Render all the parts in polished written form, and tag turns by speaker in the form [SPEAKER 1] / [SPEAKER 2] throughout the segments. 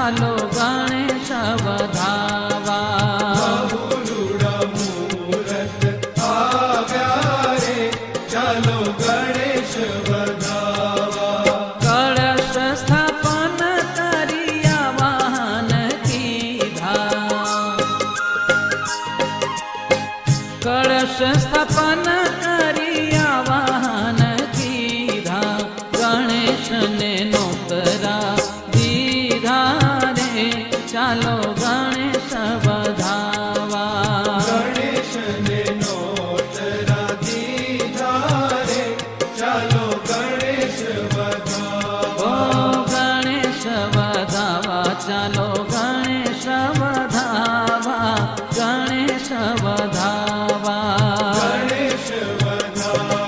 [SPEAKER 1] ચાલો ગણેશ વધાવા.
[SPEAKER 2] બહુરૂડા મૂરત આવ્યા રે, ચાલો ગણેશ વધાવા.
[SPEAKER 1] કળશ સ્થાપન કર્યા વાહન કીધા, કળશ સ્થાપન કર્યા વાહન કીધા, ગણેશને નોતરા દીધા રે, ચાલો ગણેશ વધાવા.
[SPEAKER 2] ગણેશને નોતરા દીધા રે, ચાલો ગણેશ વધાવા.
[SPEAKER 1] ઓ ગણેશ વધાવા, ચાલો ગણેશ વધાવા, ગણેશ વધાવા.
[SPEAKER 2] ગણેશ વધાવા.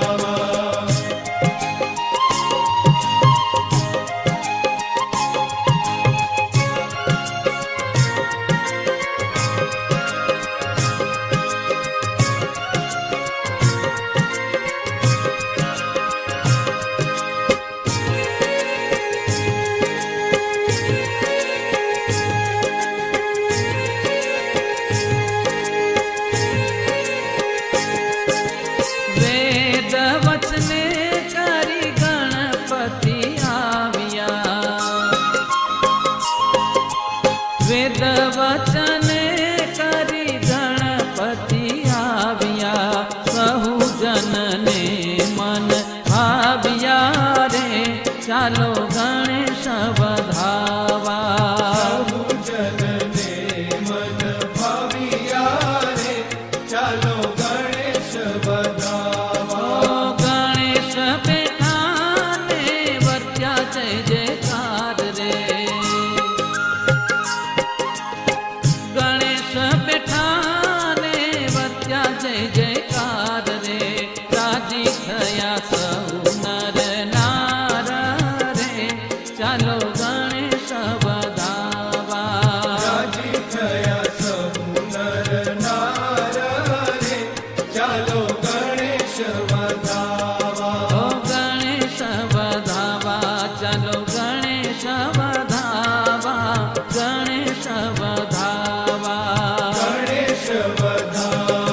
[SPEAKER 1] વેદ વચને કરી ગણપતિ આવ્યા, વેદ વચને કરી ગણપતિ આવ્યા, સહુ જનને મન ભાવ્યા રે, ચાલો ગણેશ વધાવા.
[SPEAKER 2] જનને મન ભાવિયા રે, ચાલો ગણેશ વધાવા.
[SPEAKER 1] ઓ ગણેશ બેઠા ને વર્ત્યા જય જયકાર રે, ગણેશ બેઠા ને વર્ત્યા જય જયકાર રે, રાજી થયા સૌ નર નાર રે, ચાલો ગણેશ વધાવા.
[SPEAKER 2] રાજી થયા સૌ નર નાર રે, ચાલો ગણેશ વધાવા.
[SPEAKER 1] ઓ ગણેશ વધાવા, ચાલો ગણેશ વધાવા, ગણેશ વધાવા.
[SPEAKER 2] ગણેશ વધાવા.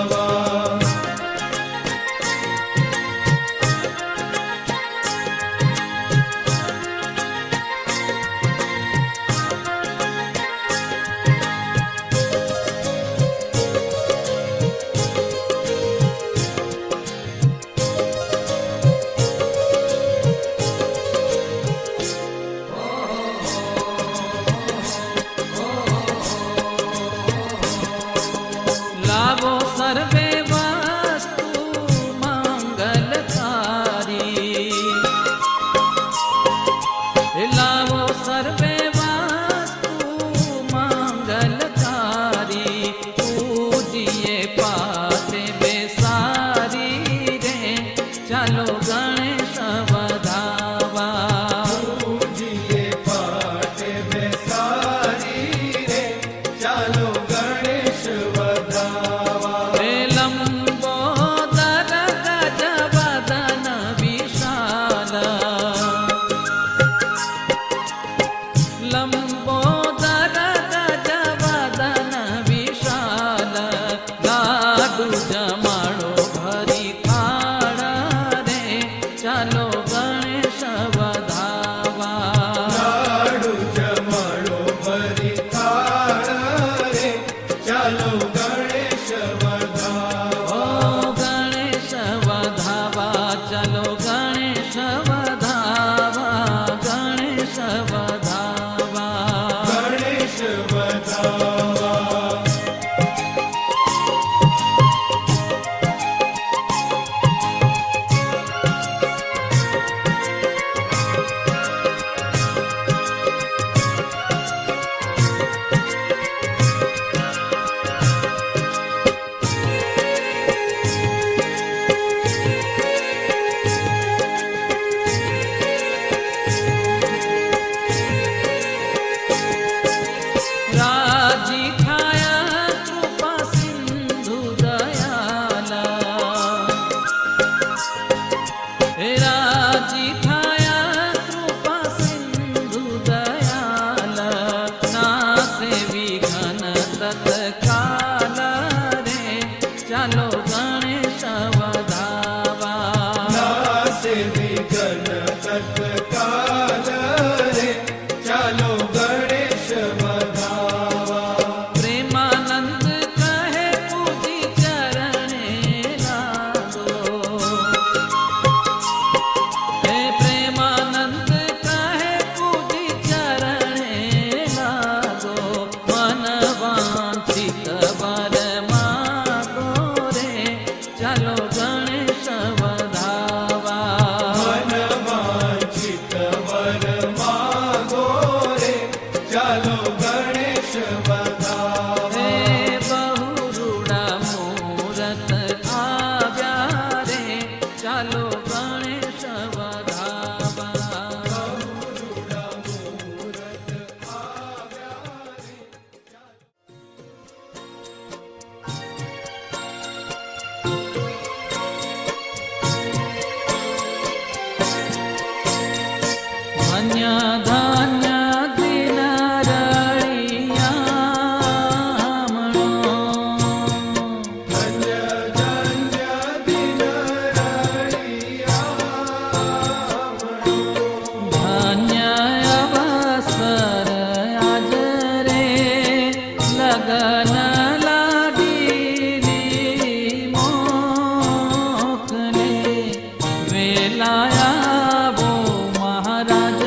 [SPEAKER 1] લાવો સર્વે વસ્તુ મંગલકારી, લાવો સર્વે વસ્તુ મંગલકારી, પૂજીએ પાતે બેસારી રે, ચાલો ગણેશ વધાવા.
[SPEAKER 2] પૂજીએ પાટે બેસારી રે, ચાલો ગણેશ વધાવા.
[SPEAKER 1] હે લંબોદર ગજવદન વિશાલ, લંબોદર ગજવદન વિશાલ, લાડુ જમાડો ભરી થાળ રે, ચાલો ગણેશ વધાવા.
[SPEAKER 2] લાડુ જમાડો ભરી થાળ રે, ચાલો ગણેશ વધાવા.
[SPEAKER 1] ઓ ગણેશ વધાવા, ચાલો ગણેશ વધાવા, ગણેશ વધાવા.
[SPEAKER 2] ચાલો ગણેશ વધાવા
[SPEAKER 1] હે બહુ રૂડા મૂરત આવ્યા રે ચાલો ગણેશ વધાવા ધન્ય ધન્ય દિન રળિયામણો
[SPEAKER 2] ધન્ય ધન્ય દિન રળિયામણો
[SPEAKER 1] ધન્ય અવસર આજ રે લગન લાગીની મોકલે વેલાયા બો મહારાજ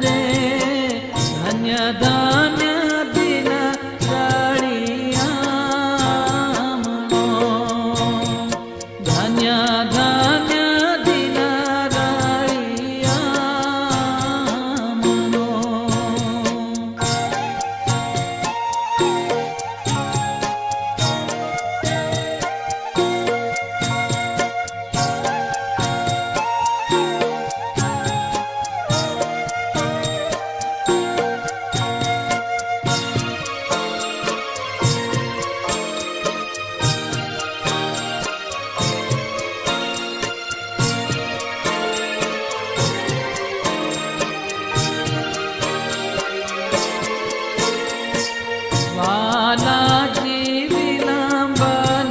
[SPEAKER 1] રે ધન્ય ધન્ય દિન રળિયામણો ધન્ય ધન્ય દિન રળિયામણો વાલાજી વિલંબ ન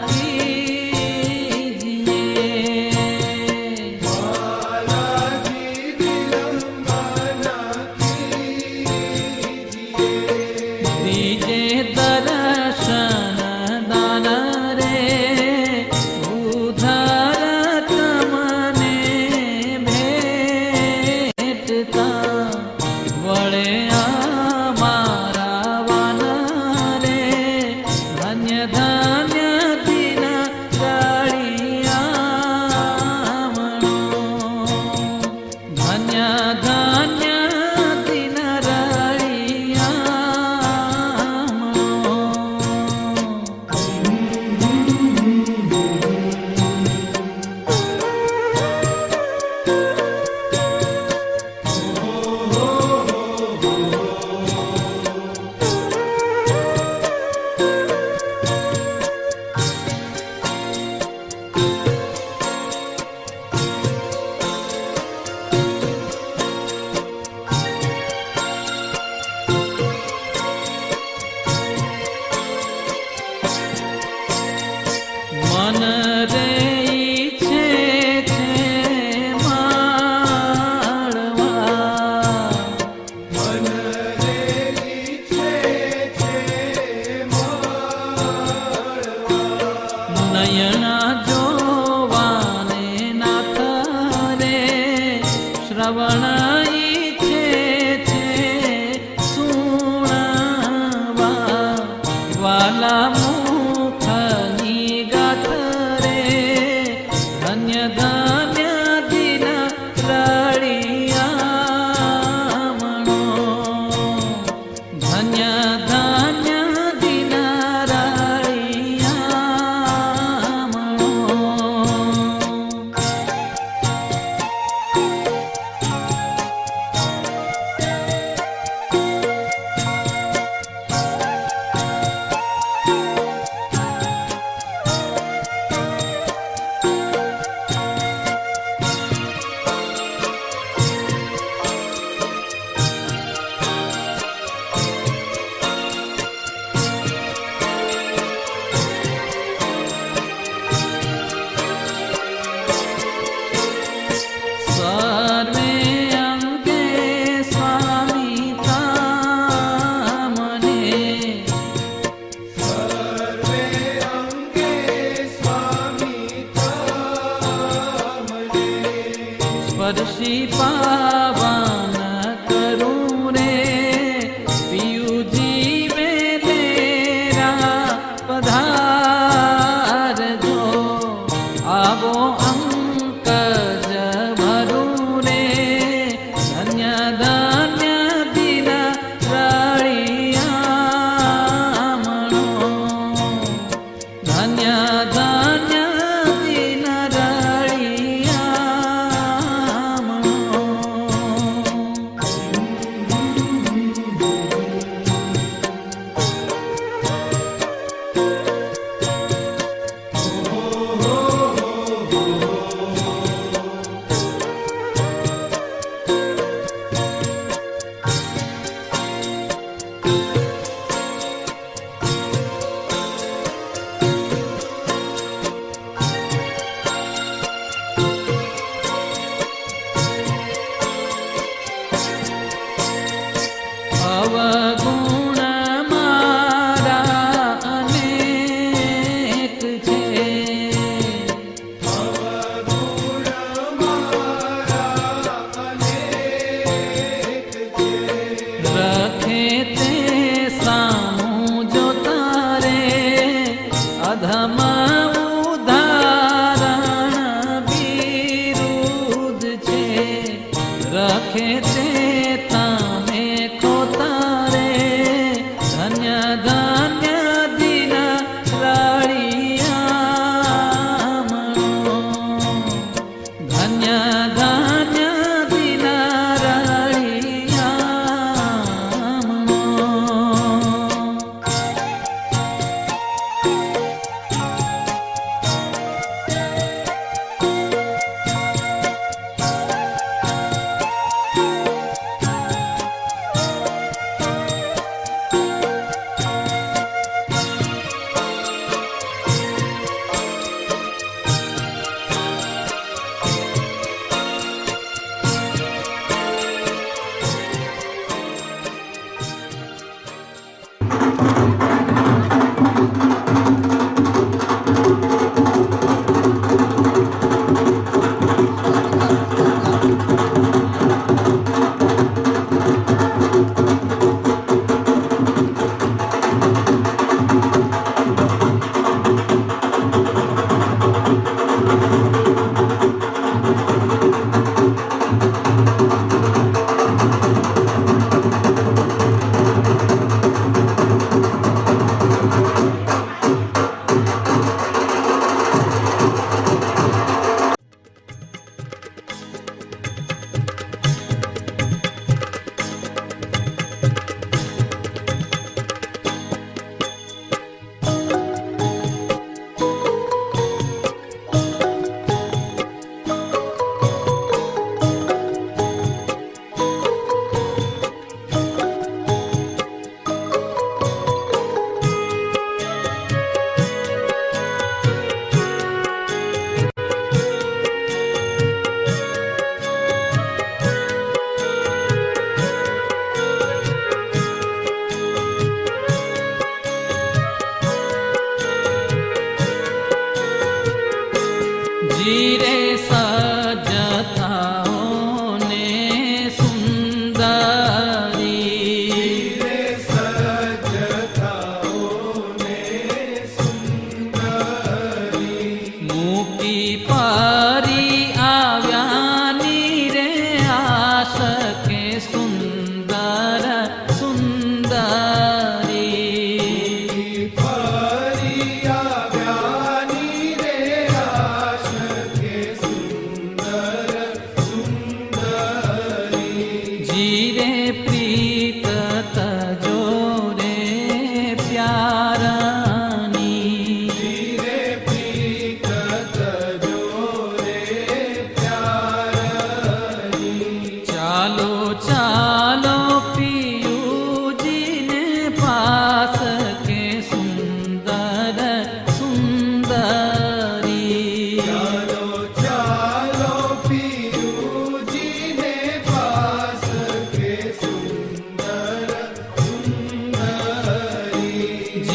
[SPEAKER 1] કીજીએ
[SPEAKER 2] બાલાજી વિલંબ ન કીજીએ
[SPEAKER 1] દીજે દર્શન દાન રે ઉધર તમને ભેટતા વળે અમારા વાન રે ધન્ય ધન્ય દિન રળિયામણો ધન્ય ધન્ય દિન રળિયામણો મન રે ઈચ્છે છે માળવા
[SPEAKER 2] મન રે ઈચ્છે છે મળવા
[SPEAKER 1] નયના જોવાને નાથ રે શ્રવણ ઈચ્છે છે સુણવા વાલા મુખની ગાથ રે ધન્ય ધન્ય દિન રળિયામણો ધન્ય ધન્ય દિન રળિયામણો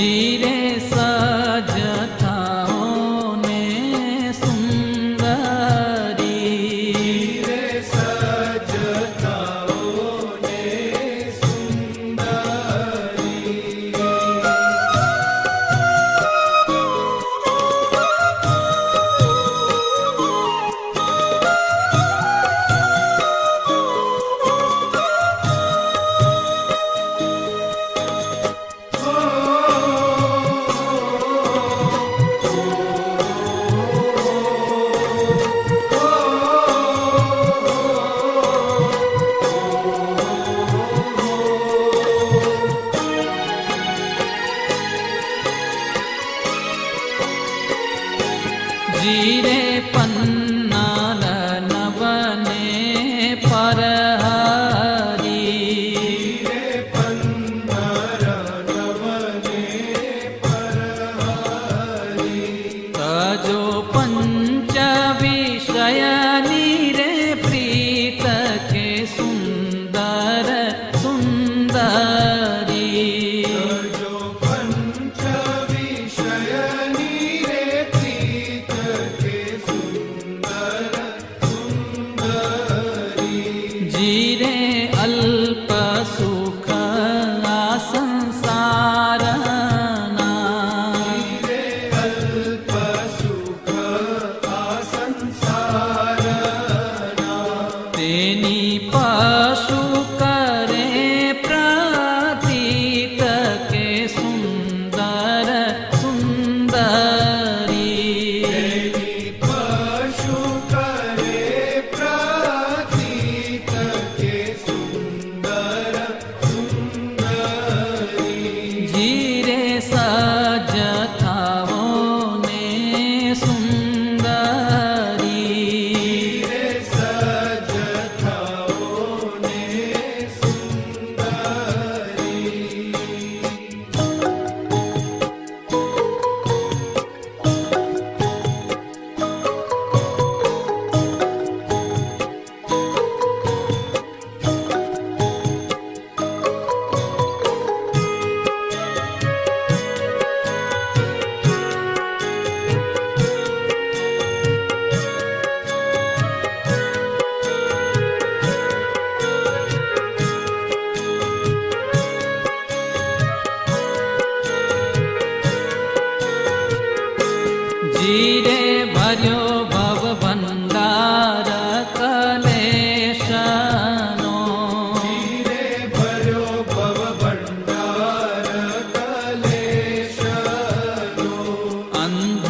[SPEAKER 1] જીરે સજ થાઓ ને સુંદરી
[SPEAKER 2] રે સજતાઓ ને સુંદરી
[SPEAKER 1] જીરે પન્નાલ નવને પરહરી
[SPEAKER 2] રે પન્નાર નવને પરહરી
[SPEAKER 1] તજો પંચ વિષયની રે પ્રીત કે સુંદર સુંદરી
[SPEAKER 2] જો પંચ વિષયની રે પ્રીત કે સુંદર સુંદરી
[SPEAKER 1] જીરે અલ્પ સુખ આ સંસારના
[SPEAKER 2] રે અલ્પ સુખ આ સંસારના
[SPEAKER 1] તેની પશુ કરે પ્રતીત કે સુંદર સુંદરી
[SPEAKER 2] તેની પશુ કરે પ્રતીત કે સુંદર સુંદરી
[SPEAKER 1] જીરે સજ થાવો ને સુંદરી
[SPEAKER 2] રે સજતાઓ ને સુંદરી
[SPEAKER 1] જીરે ભર્યો ભવ ભંડાર કલેશનો
[SPEAKER 2] રે ભર્યો ભવ ભંડાર કલેશનો
[SPEAKER 1] અંધ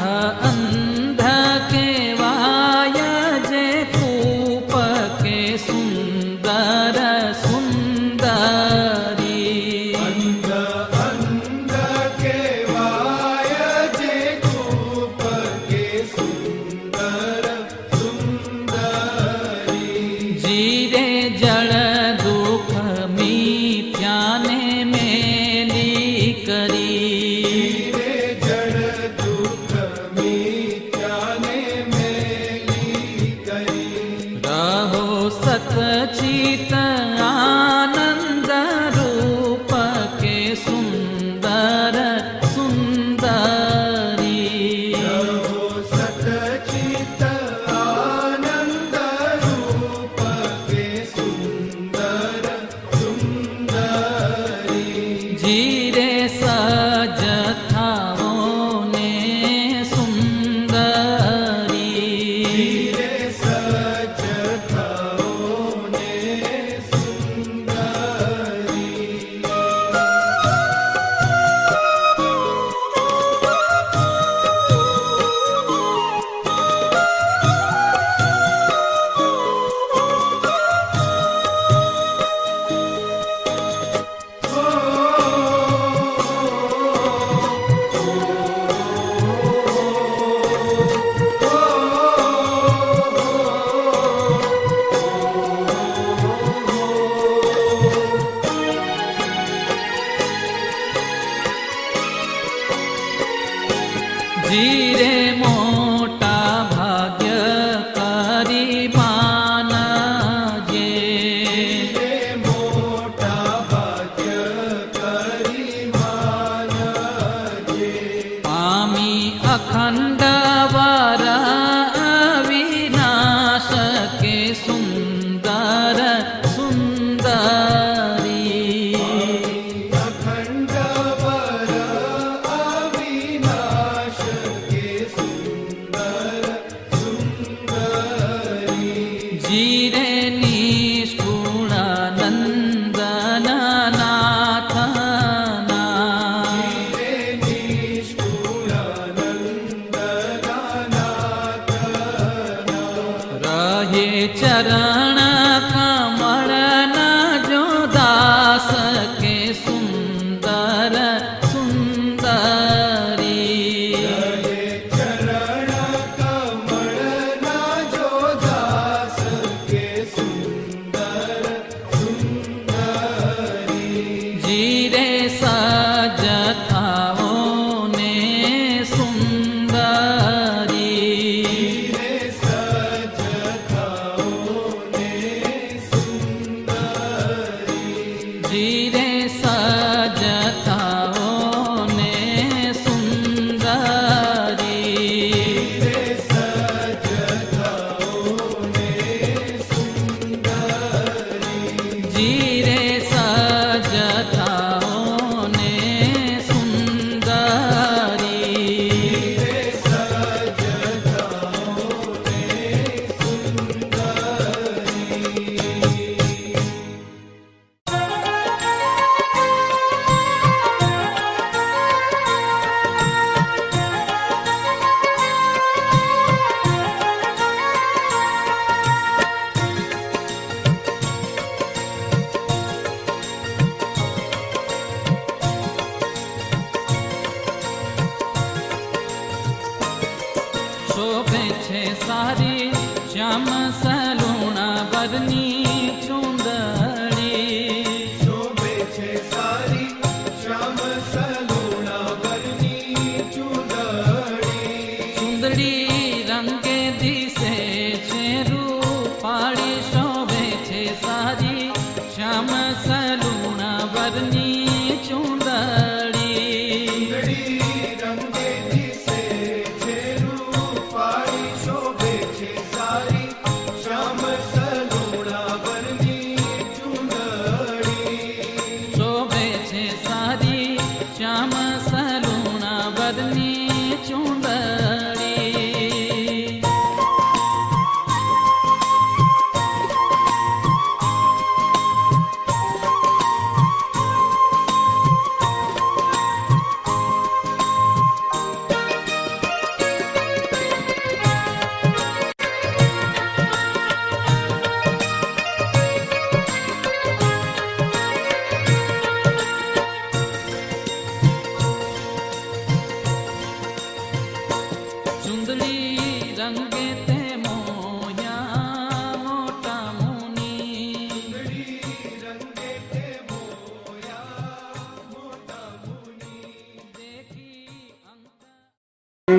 [SPEAKER 1] અંધ કેવાય જે કૂપ કે સુંદર સુંદરી
[SPEAKER 2] અંધ અંધ કેવાય જે કૂપ કે સુંદર સુંદરી
[SPEAKER 1] જીરે જળ દુઃખ મીઠ્યાને મેલી કરી
[SPEAKER 2] રે જળ દુઃખ મીઠાને મેલી કરી
[SPEAKER 1] રહો સતચિત આનંદ રૂપ કે સુંદર સુંદરી
[SPEAKER 2] રહો સતચિત આનંદ રૂપ કે સુંદર સુંદરી
[SPEAKER 1] જીરે સજ થાવો ને સુંદરી
[SPEAKER 2] રે સજતાઓ ને સુંદરી
[SPEAKER 1] જીરે મોટા ભાગ્ય કરી માનજે
[SPEAKER 2] મોટા ભાગ્ય કરી માનજે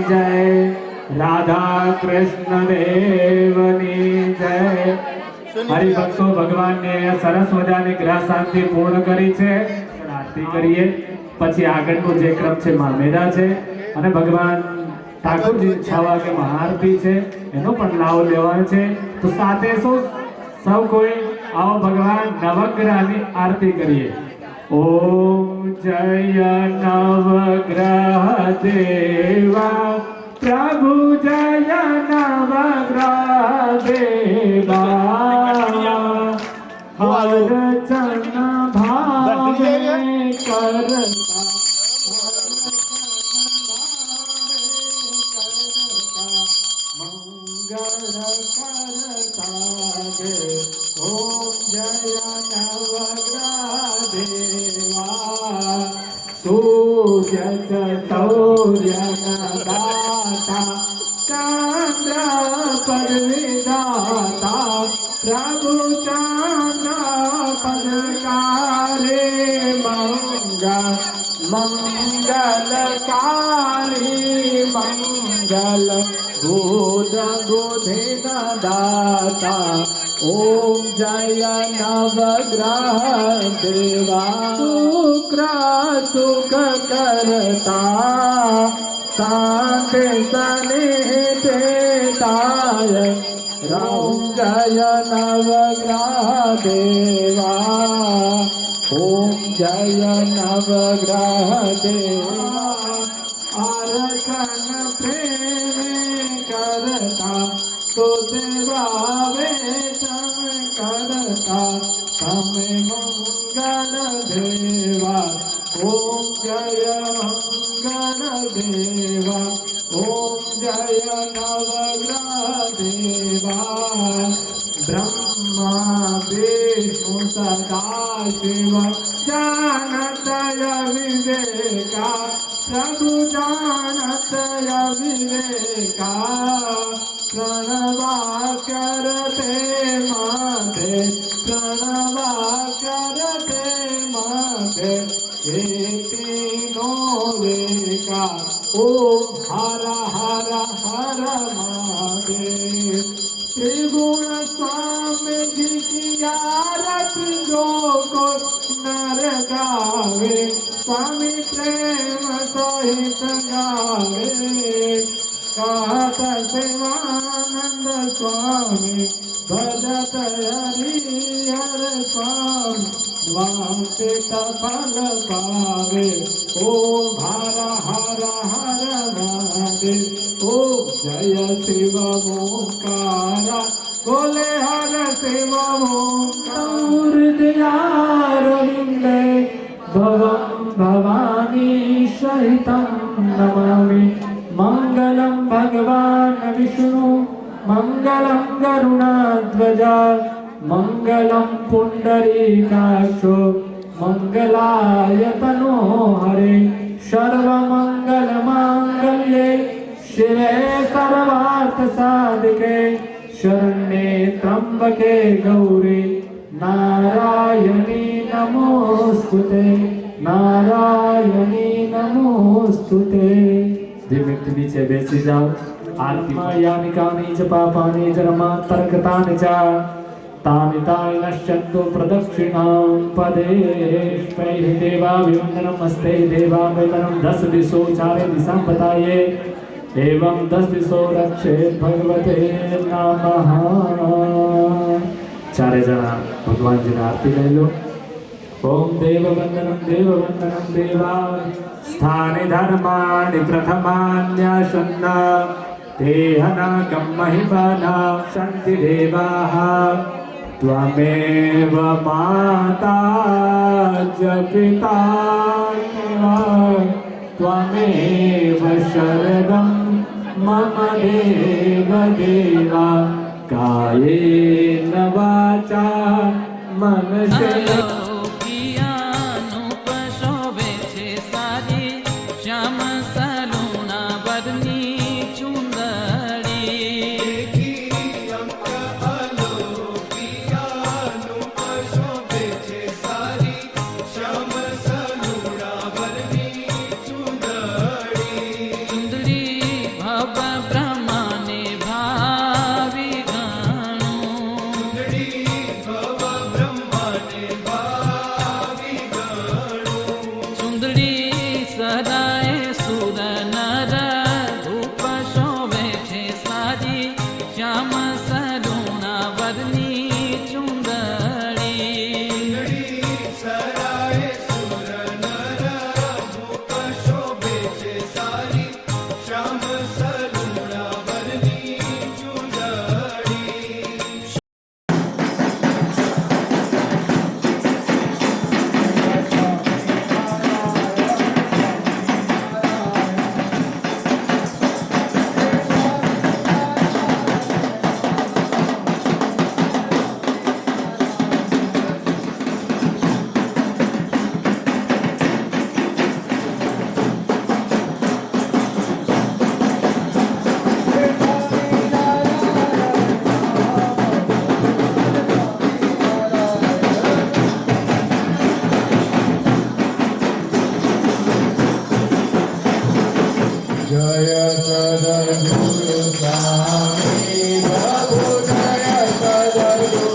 [SPEAKER 3] जय राधा कृष्ण देवनी जय। हरिभक्तो भगवान ने सरस मजानी ग्रह शांति पूर्ण करी छे। आरती करिए પછી આગળનો જે ક્રમ છે મામેરા છે અને ભગવાન ઠાકોરજી 6 વાગે મહાઆરતી છે એનો પણ લાભ લેવાનો છે। તો સાથે સૌ કોઈ આવો ભગવાન નવગ્રહની આરતી કરીએ। ओम जय नवग्रह देवा प्रभु जय नवग्रह देवा हर चन भावे करता मंगल करता दे। ओम जय नवग्रह देवा सूर्य शौर्य दाता चंद्र पद विदाता प्रभु चंद्र पदकारे मंगलकारी मंगल बुध बुधिन दाता। ओम जय नवग्रह देवा शुक्र सुख करता शांति सने देताय। ओम जय नवग्रह देवा ओम जय नवग्रह देवा आरक्षण प्रेम करता तो देवा वेतन करता तमें मंगल देवा। ओम जय मंगल देवा ओम जय नवग्रह देवा ब्रह्मा विष्णु सदा शिव जानतय विवेका प्रभु जानतय विवेका प्रणवा करते माते प्रणवा करते माते तीनों वेका। ओम हर हर हर महादेव त्रिगुण स्वामी जी की आरती जो को नर गावे स्वामी प्रेम सहित गावे। कहत शिवानंद स्वामी भजत हरि हर स्वामी वांछित फल पावे। ओम हर हर हर महादेव ओम जय शिव ओंकारा बोले हर शिव ओंकारुदयारविंदे भवं भवानी सहितं नमामि। मंगलम भगवान विष्णु मंगलम गरुड़ध्वजा मंगलम पुंडरीकाक्षो मंगलायतनो हरे सर्वमंगल मांगल्ये शिवे सर्वार्थ साधिके शरण्ये त्र्यंबके गौरी नारायणी नमोस्तुते नारायणी नमोस्तुते। व्यक्ति नीचे बैसी जाओ। आरती यानि कानि च पापानि जन्मान्तर्गतानि च तानि तानि नश्यन्तु प्रदक्षिणां पदेष्टैः। देवाभिवन्दनं हस्ते देवाभिवन्दनं 10 दिशो चारे दिशां बताइए एवं 10 दिशो रक्षेत् भगवते नमः। चारे जना भगवान जी ने आरती ले लो। ओम देववन्दनं देवा स्थानि धर्माणि प्रथमान्यासन्न तेहनाकं महिमना सन्ति देवाः त्वमेव माता च पिता त्वमेव शरणं मम देवा कायेन वाचा मनसेन
[SPEAKER 2] જય સદગુરુ સ્વામી પ્રભુ જય સદગુરુ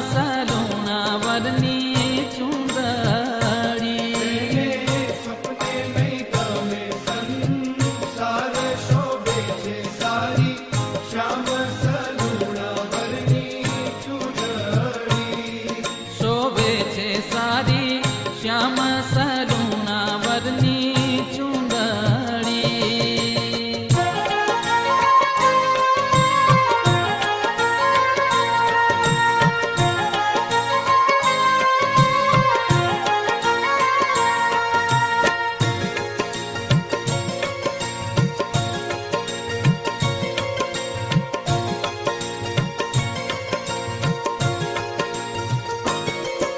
[SPEAKER 1] સલુણાવરની ચુંદડી
[SPEAKER 2] સપને નહીં તમે સંસાર શોભે છે સારી શ્યામ સલુણાવરની ચૂંદડી
[SPEAKER 1] શોભે છે સારી શ્યામ સલુણાવરની ચુંદડી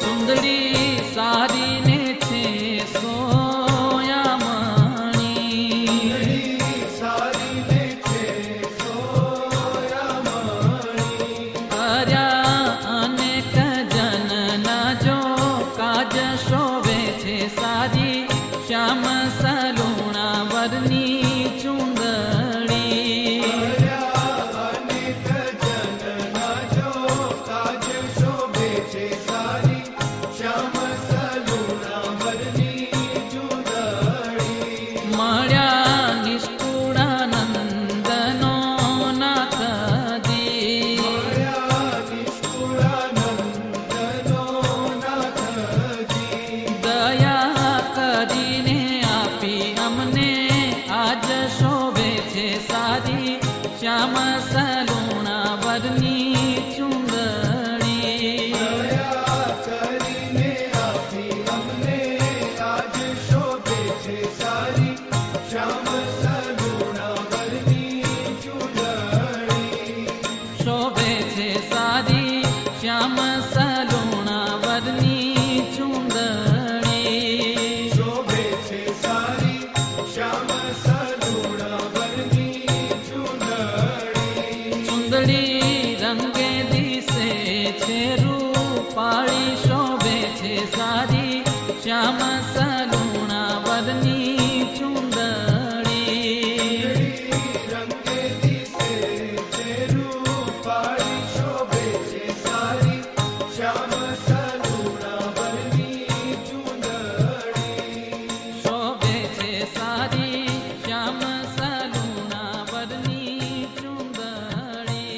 [SPEAKER 1] ચુંદડી સારી ને છે સોયામણી
[SPEAKER 2] સારી ને છે સોયામણી
[SPEAKER 1] કર્યા અનેક જનના જો કાજ શોભે છે સારી શ્યામ સલુણાવરની ચુંદડી
[SPEAKER 2] અનેક જનના જો કાજ શોભે છે સારી શ્યામ સલુણાવરની ચૂંદડી
[SPEAKER 1] મળ્યા નિષ્કુળાનંદનો નાથજી
[SPEAKER 2] નિષ્કુળાનંદનો નાથજી
[SPEAKER 1] દયા કરીને આપી અમને આજ શોભે છે સારી શ્યામ સલુણાવરની ચુંદડી
[SPEAKER 2] દયા કરીને આપી અમને આજ શોભે છે સારી શ્યામ સલુણાવરની ચૂંદડી
[SPEAKER 1] શોભે છે સારી શ્યામ સલુણાવરની ચુંદડી
[SPEAKER 2] શોભે છે સારી શ્યામ સલુણાવરની ચૂંદડી
[SPEAKER 1] ચુંદડી રંગે દિશે છે રૂપાળી શોભે છે સારી શ્યામ સલુણાવરની ચુંદડી
[SPEAKER 2] રંગે દિશે છે રૂપાળી શોભે છે સારી શ્યામ સલુણાવરની ચૂંદડી
[SPEAKER 1] શોભે છે સારી શ્યામ સલુણાવરની ચુંદડી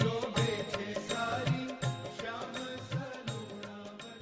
[SPEAKER 2] શોભે છે સારી શ્યામ સલુણાવરની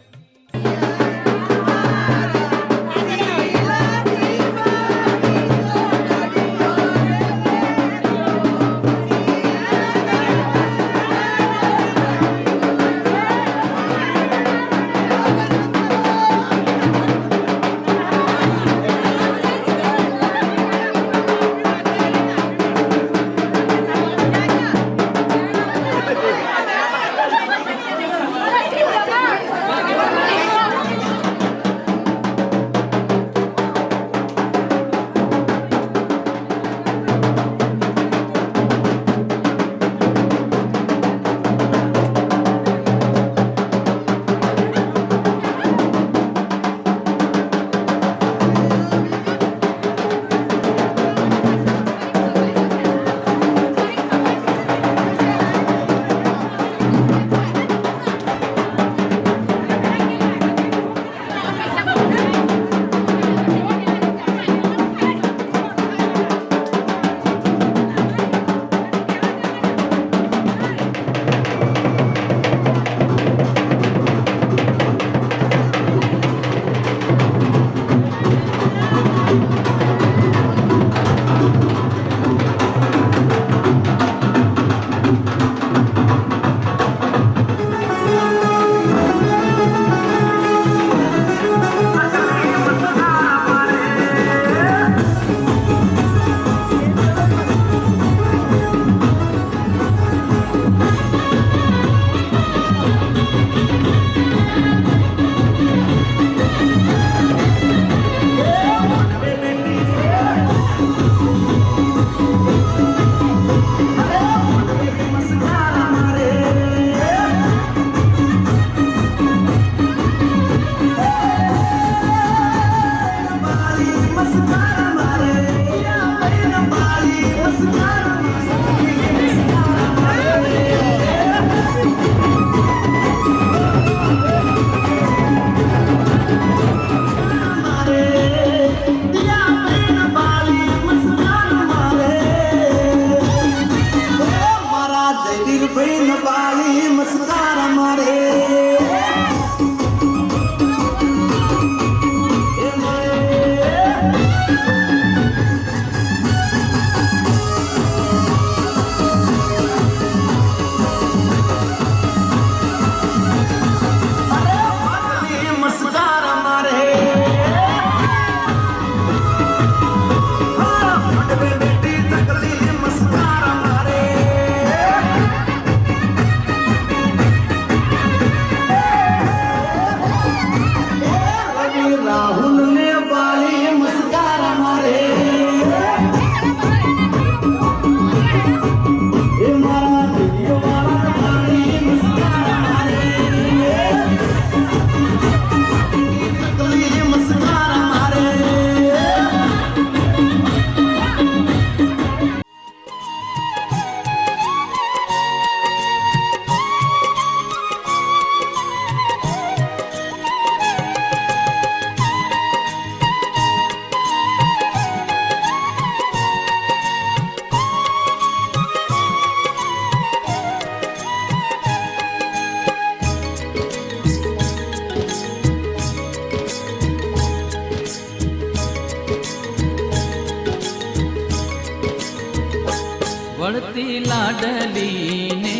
[SPEAKER 1] વળતી લાડલીને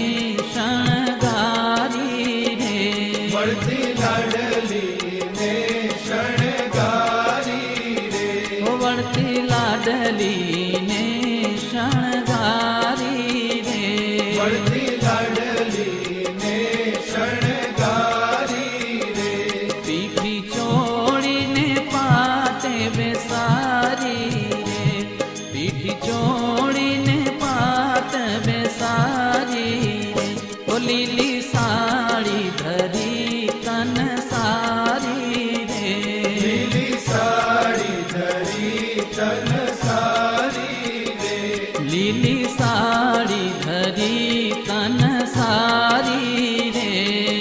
[SPEAKER 1] શણગારી રે,
[SPEAKER 2] વળતી લાડલીને શણગારી રે,
[SPEAKER 1] વળતી લાડલીને શણગારી રે,
[SPEAKER 2] વળતી લાડલીને શણગારી રે,
[SPEAKER 1] પીઠી ચોળીને પાટે બેસારી રે, પીઠી ચોળીને પાટ બેસારી રે, ઓ લીલી સાડી ધરી તન સારી રે,
[SPEAKER 2] લીલી સાડી ધરી તન સારી રે,
[SPEAKER 1] લીલી સાડી ધરી તન સારી રે,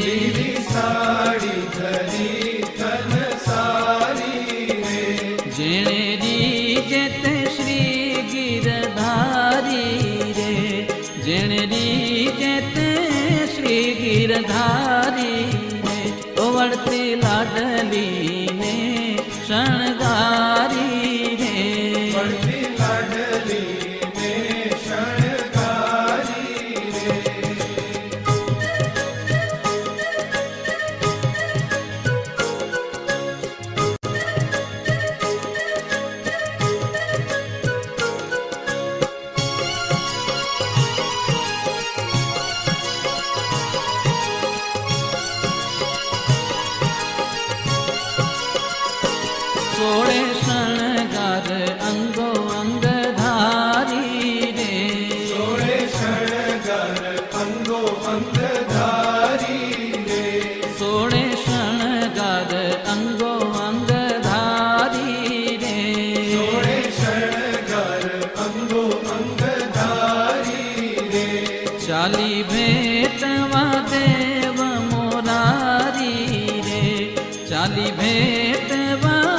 [SPEAKER 2] લીલી સાડી ધરી તન સારી રે,
[SPEAKER 1] જેણે રીજે તે શ્રી ગિરધારી રે, જેણે રીજે તે શ્રી ગિરધારી રે, ઓ વળતી લાડલીને શણગારી રે,
[SPEAKER 2] વળતી લાડલીને શણગારી રે,
[SPEAKER 1] સોળે શણગાર અંગો અંગ ધારી રે,
[SPEAKER 2] સોળે શણગાર અંગો અંગ ધારી રે,
[SPEAKER 1] સોળે શણગાર અંગો અંગ ધારી રે,
[SPEAKER 2] સોળે શણગાર અંગો અંગ ધારી રે,
[SPEAKER 1] ચાલી ભેટવા દેવ મોરારી રે, ચાલી ભેટવા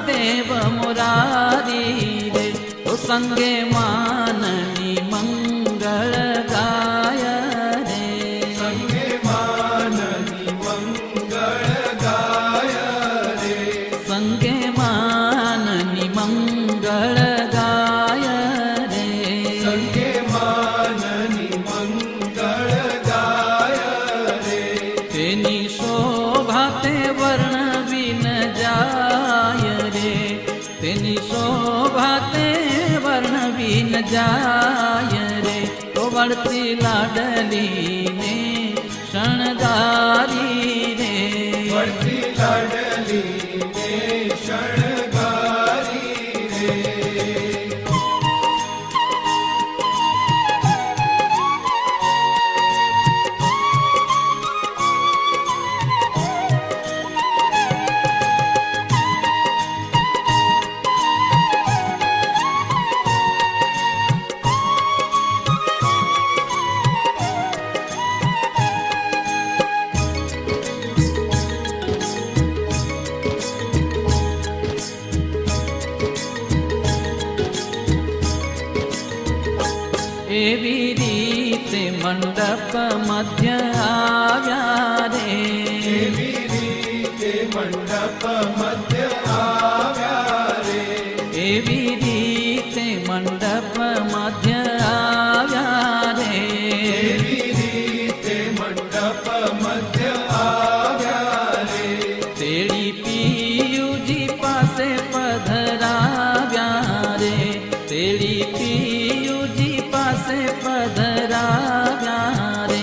[SPEAKER 1] દેવ મોરારી રે, ઓ સંગે માનની મંગળ ગાય રે,
[SPEAKER 2] સંગે માનની મંગળ ગાય રે,
[SPEAKER 1] સંગે માનની મંગળ ગાય રે,
[SPEAKER 2] સંગે માનની મંગળ ગાય રે,
[SPEAKER 1] તેની શોભા તે વર્ણવી ન જાય રે, તેની શોભા તે વર્ણવી ન જાય રે, તો વળતી લાડલીને શણગારી રે,
[SPEAKER 2] વળતી લાડલીને શણગારી રે,
[SPEAKER 1] એવી રીતે મંડપ મધ્ય આવ્યા રે,
[SPEAKER 2] એવી રીતે મંડપ મધ્ય આવ્યા રે,
[SPEAKER 1] એવી રીતે મંડપ મધ્ય આવ્યા રે,
[SPEAKER 2] એવી રીતે મંડપ મધ્ય આવ્યા રે,
[SPEAKER 1] તેડી પિયુજી પાસે પધરાવ્યા રે, તેડી પિયુજી પાસે પધરાવ્યા રે,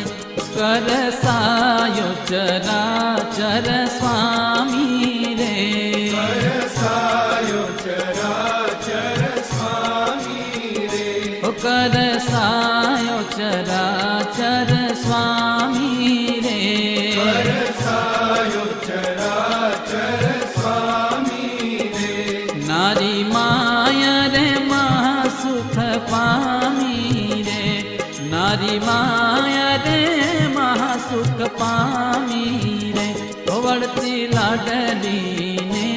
[SPEAKER 1] કરસાયો ચરાચર સ્વામી રે,
[SPEAKER 2] કરસાયો ચરાચર સ્વામી રે,
[SPEAKER 1] ઓ કરસાયો ચરાચર સ્વામી રે,
[SPEAKER 2] કરસાયો ચરાચર સ્વામી રે,
[SPEAKER 1] નારી માય રે મહાસુખ પામી રે, નારી માય રે મહાસુખ પામી રે, ઓ વળતી લાડલીને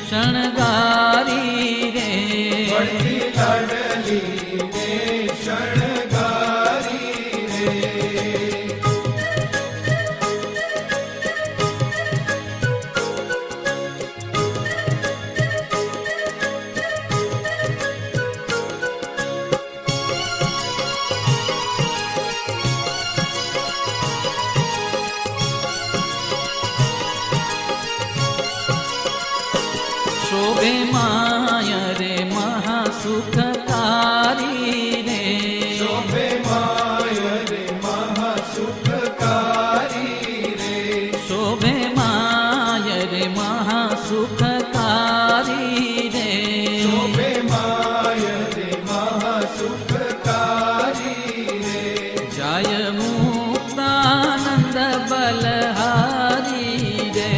[SPEAKER 1] શણગારી રે,
[SPEAKER 2] વળતી લાડલીને શણગારી રે,
[SPEAKER 1] शोभे माय रे महासुखकारी रे
[SPEAKER 2] शोभे माय रे महासुखकारी रे
[SPEAKER 1] शोभे माय रे महासुखकारी रे
[SPEAKER 2] शोभे माय रे महासुखकारी रे
[SPEAKER 1] जय मुक्तानंद बलहारी रे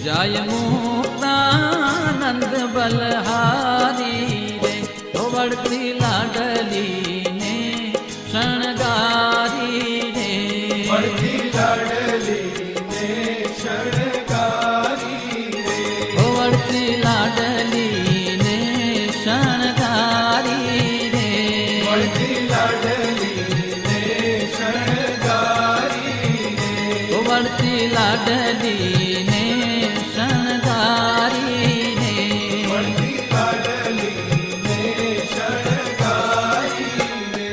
[SPEAKER 1] जय मुक्तानंद बलहारी रे बढ़ती लाडली ने शणगारी रे
[SPEAKER 2] बढ़ती लाडली ने शणगारी रे
[SPEAKER 1] बढ़ती लाडली ने शणगारी रे
[SPEAKER 2] बढ़ती लाडली ने शणगारी रे
[SPEAKER 1] बढ़ती लाडली ने शणगारी रे
[SPEAKER 2] बढ़ती लाडली ने शणगारी रे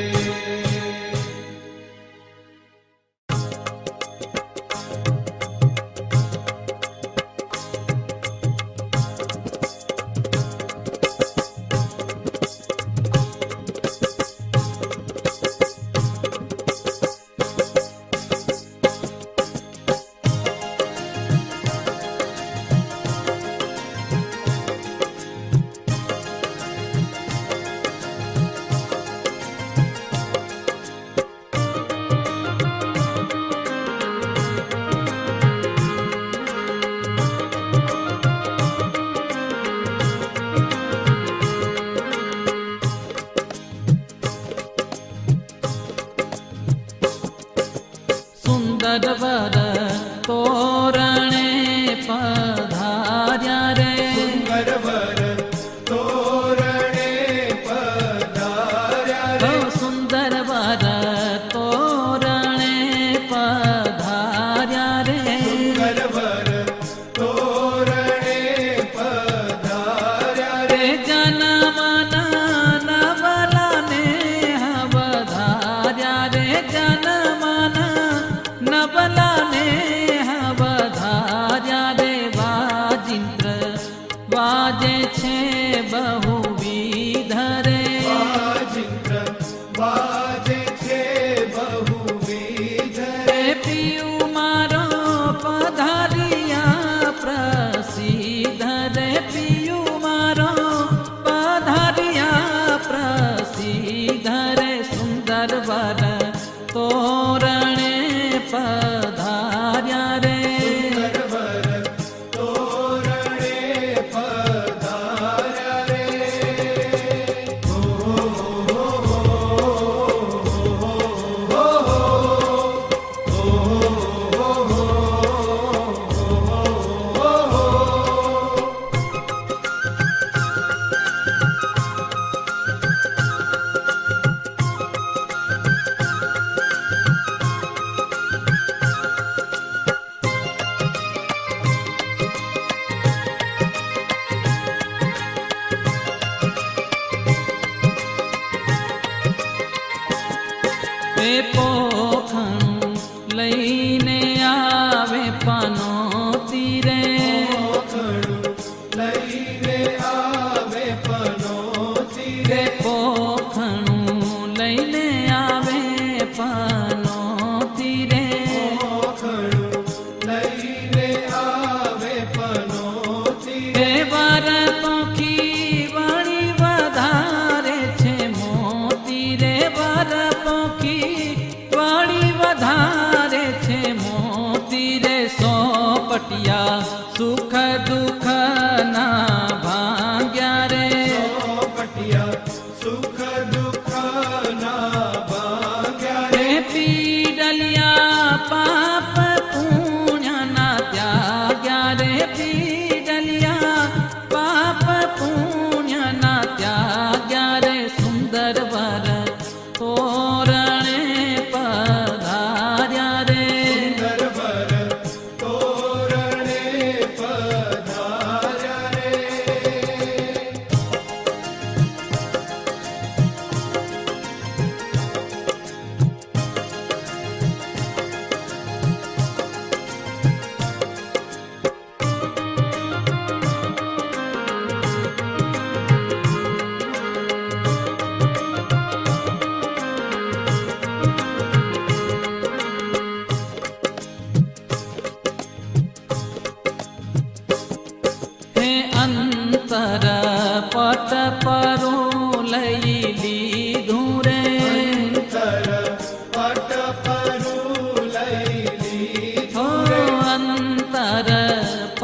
[SPEAKER 1] सुंदर वर तोरणे पधार्या रे
[SPEAKER 2] सुंदर वर तोरणे पधार्या रे
[SPEAKER 1] सुंदर वर तोरणे पधार्या रे
[SPEAKER 2] सुंदर वर तोरणे पधार्या रे
[SPEAKER 1] रे जनमन नवला नेह बधार्या रे जनमन नवला नेह बधार्या रे वाजिंद्र वाजे छे बहुविध रे
[SPEAKER 2] वाजिंद्र वाजे छे बहुविध
[SPEAKER 1] रे पियु मारो पधारिया प्रसिद्ध रे पियु मारो पधारिया प्रसिद्ध रे सुंदर वर तोरणे पधार्या रे
[SPEAKER 2] सुंदर वर तोरणे पधार्या रे हो हो
[SPEAKER 1] वे पोखणું લઈને આવે પનોતી રે
[SPEAKER 2] લઈને આવે પનોતી
[SPEAKER 1] રે પોખણું લઈને આવે પનોતી રે
[SPEAKER 2] લઈને આવે પનોતી
[SPEAKER 1] રે વાર પોખી વાળી વધારે છે મોતી રે વાર પોખી વાળી વધારે છે મોતી રે સોપટિયા સુખ દુઃખ ના ભાગ્યા રે
[SPEAKER 2] પટિયા સુખ દુઃખ ના ભાગ્યા
[SPEAKER 1] રે પીડલિયા પાપ પુણ્ય ના ત્યાગ્યા રે પીડલિયા પાપ પુણ્ય ના ત્યાગ્યા રે સુંદર વર તોરણે પધાર્યા રે
[SPEAKER 2] સુંદર વર તોરણે પધાર્યા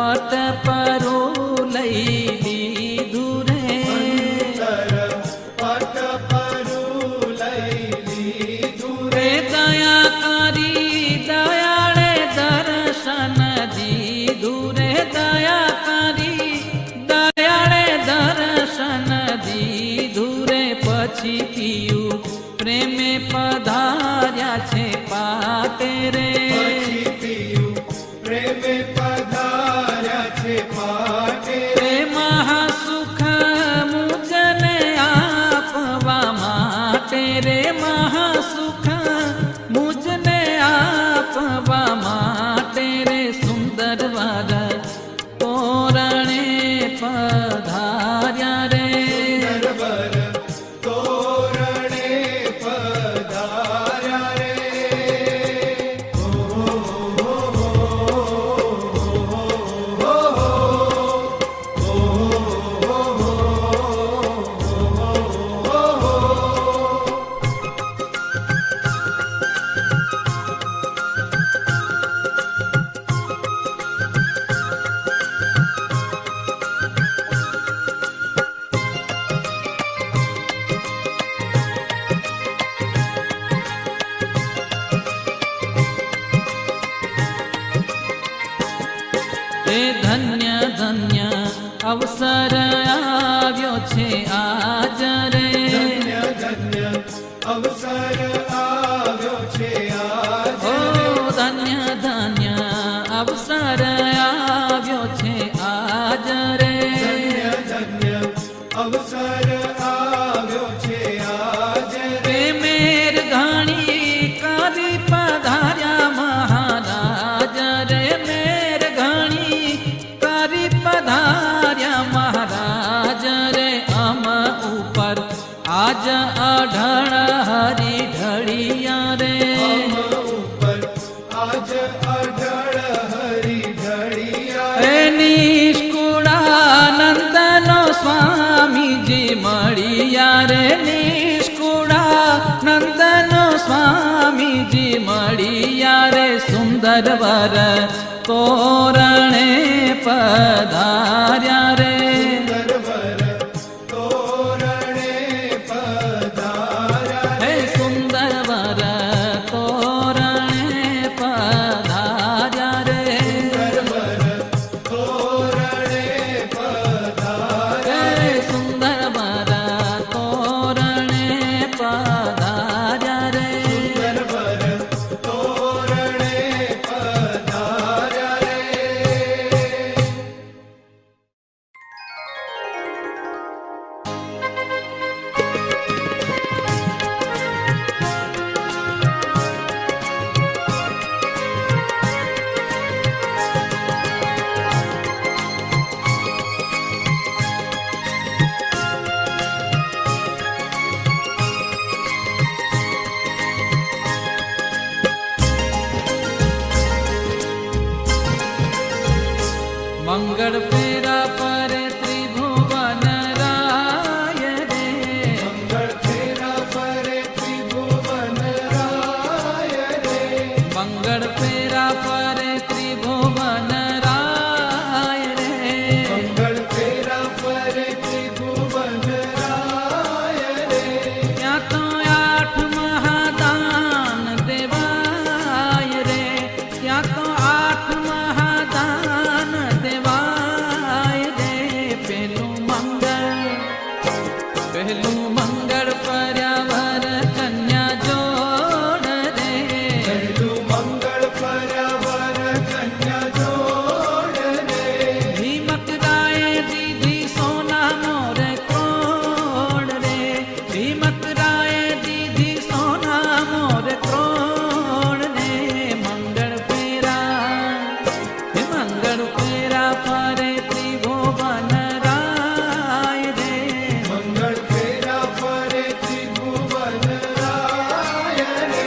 [SPEAKER 1] પટ પરું લઈ લીધું રે
[SPEAKER 2] પટ પરું લઈ લીધું
[SPEAKER 1] રે દયા કરી દયાળે દર્શન દીધું રે દયા કરી દયાળે દર્શન દીધું રે પછી પીયું પ્રેમે પધાર્યા છે પાટે રે
[SPEAKER 2] પછી પીયું પ્રેમે પધાર્યા છે પાટે
[SPEAKER 1] રે મહાસુખ મુજને આપવા માટે રે મહાસુખ મુજને આપવા માટે રે સુંદર વર તોરણે પધાર્યા રે
[SPEAKER 2] નરવર તોરણે પધાર્યા રે
[SPEAKER 1] એ ધન્ય ધન્ય અવસર આવ્યો છે આજ રે
[SPEAKER 2] ધન્ય ધન્ય અવસર આવ્યો છે આજ
[SPEAKER 1] ઓ ધન્ય ધન્ય અવસર આવ્યો છે આજ રે
[SPEAKER 2] ધન્ય ધન્ય અવસર આવ્યો છે આજ
[SPEAKER 1] એ મેર ઘણી કરી પધાર્યા મહારાજ રે મેર ઘણી કરી પધાર્યા મહારાજ રે અમ ઉપર આજ અઢળ હરી ઢળિયા રે
[SPEAKER 2] અમ ઉપર આજ અઢળ હરી ઢળિયા
[SPEAKER 1] એ નિષ્કુળાનંદનો સ્વામીજી મળ્યા રે નિષ્કુળાનંદનો સ્વામીજી મળ્યા રે સુંદર વર તોરણે પધાર્યા રે
[SPEAKER 2] નરવર તોરણે પધાર્યા
[SPEAKER 1] હે સુંદર વર તોરણે પધાર્યા રે
[SPEAKER 2] નરવર તોરણે પધાર્યા
[SPEAKER 1] હે સુંદર વર તોરણે પધાર્યા રે
[SPEAKER 2] નરવર તોરણે પધાર્યા રે
[SPEAKER 1] મંગળ ફેરા પર ત્રિભુવન રાય રે
[SPEAKER 2] મંગળ ફેરા પરે ત્રિભુવન રાય રે
[SPEAKER 1] મંગળ ફેરા પર ત્રિભુવન રાય રે
[SPEAKER 2] મંગળ ફેરા પરે ત્રિભુવન રાય રે
[SPEAKER 1] ત્યાં તો આઠ મહાદાન દેવાય રે ત્યાં તો આઠ મહાદાન દેવાય રે પેલું મંગળ પર્યાવર કન્યા જોડ રે
[SPEAKER 2] પહેલું મંગળ પર્યાવર કન્યા જોડ રે
[SPEAKER 1] ભીમક રાય દીધી સોના મોર ક્રોડ રે ભીમક રાય દીધી સોના મોર ક્રોડ રે મંગળ ફેરા પરે ત્રિભુવન રાય રે
[SPEAKER 2] મંગળ ફેરા પરે ત્રિભુવન રાય રે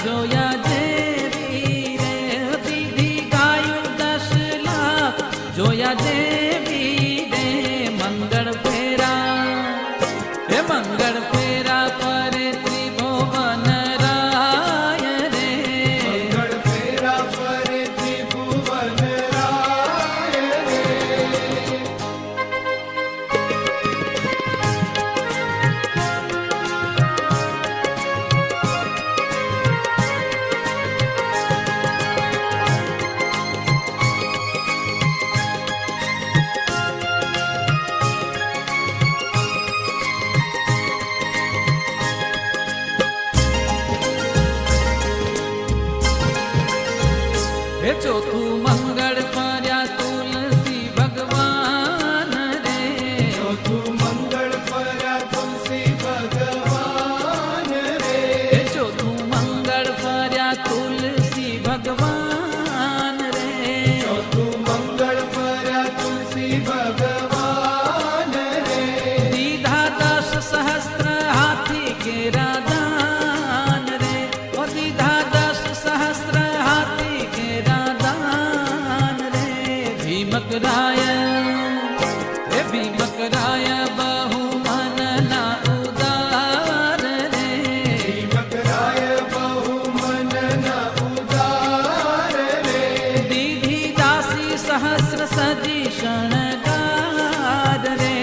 [SPEAKER 1] જોયા જેવી રે દીધી ગાયું 10 લાખ જોયા જેવી રે મંગળ ફેરા હે મંગળ ફેરા પરે ત્રિભુવન રાય રે
[SPEAKER 2] મંગળ ફેરા ફરે ત્રિભુવન રાય રે
[SPEAKER 1] હે ચોથું મંગળ ફર્યા તુલસી ભગવાન રે
[SPEAKER 2] ચોથું મંગળ ફર્યા તુલસી ભગવાન રે
[SPEAKER 1] હે ચોથું મંગળ ફર્યા તુલસી ભગવાન રે
[SPEAKER 2] ચોથું મંગળ ફર્યા તુલસી ભગવાન રે
[SPEAKER 1] દીધા 10 સહસ્ત્ર હાથી કેરા દાન રે ઓ દીધા 10 સહસ્ત્ર હાથી કેરા દાન રે ભીમકરાય હે ભીમકરાય બહુ મનના ઉદાર રે
[SPEAKER 2] ભીમકરાય બહુ મનના ઉદાર રે
[SPEAKER 1] દીધી દાસી સહસ્ર સજી શણગાર રે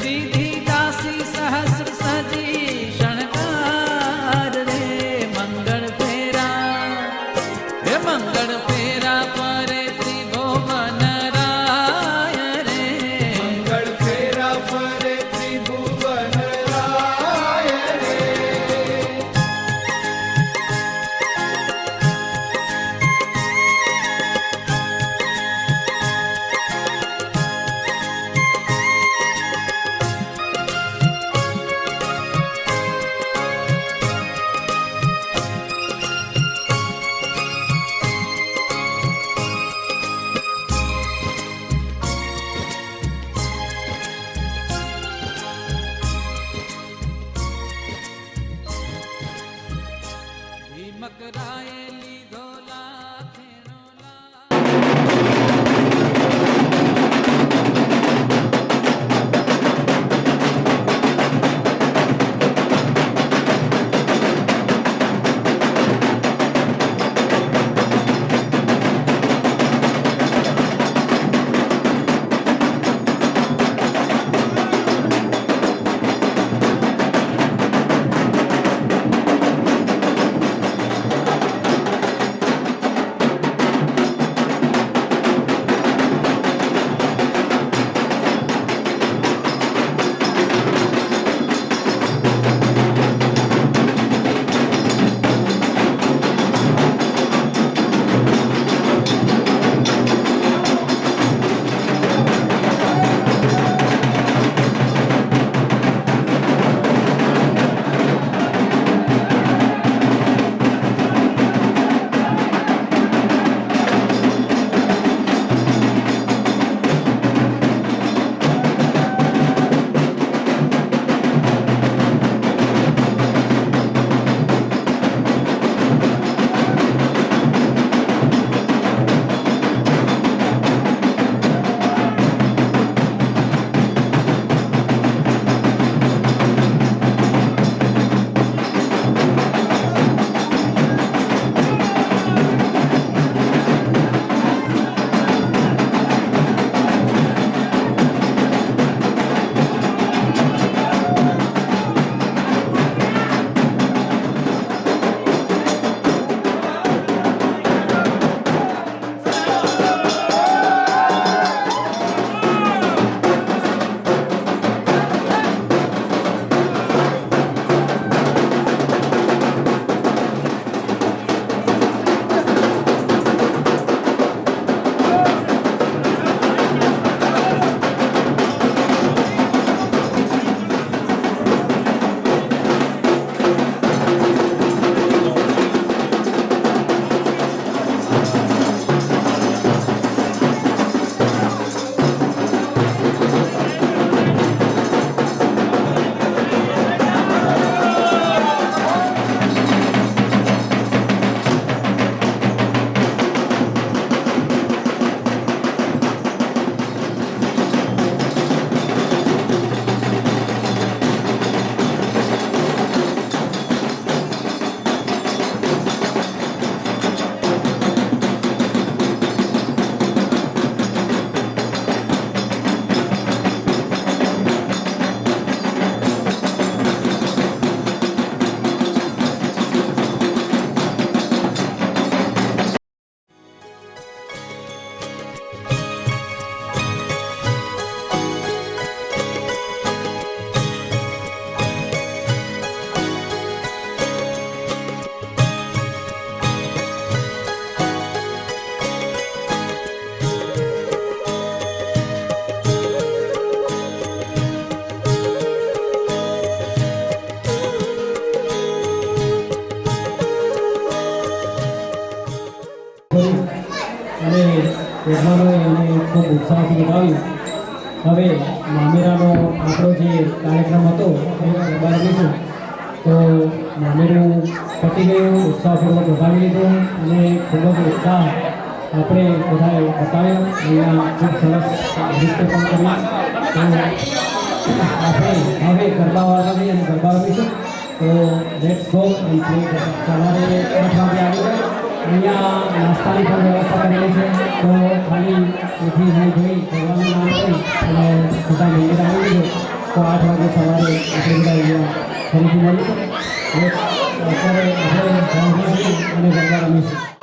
[SPEAKER 1] દીધી દાસી સહસ્ર સજી શણગાર રે મંગળ ફેરા હે મંગળ ફેરા પરે ત્રિભુવન રાય રે
[SPEAKER 2] મંગળ ફેરા ફરે ત્રિભુવન રાય રે
[SPEAKER 1] ભીમકરાય લીધો લાખેનો લાખ
[SPEAKER 4] યજમાનોએ એને ખૂબ ઉત્સાહથી બતાવ્યું. હવે મામેરાનો આપણો જે કાર્યક્રમ હતો એ ગરબા રમીશું. તો મામેરું પતી ગયું, ઉત્સાહપૂર્વક વધાવી લીધું અને ખૂબ જ ઉત્સાહ આપણે બધાએ બતાવ્યો. અહીંયા ખૂબ સરસ નૃત્ય પણ કર્યું. તો આપણે હવે ગરબા વાળવાની અને ગરબા રમીશું. તો લેટ્સ ગો એન્ડ પ્લે. સવારે 8 વાગે આવી અહીંયા નાસ્તાની પણ વ્યવસ્થા કરેલી છે. તો ખાલી ઉઠી જોઈ ભગવાનનું નામ લઈ અને સીધા મંદિર આવી ગયું. તો 8 વાગે સવારે આપણે બધા અહીંયા ફરીથી મળીશું. અત્યારે આપણે અને ગરબા રમીશું.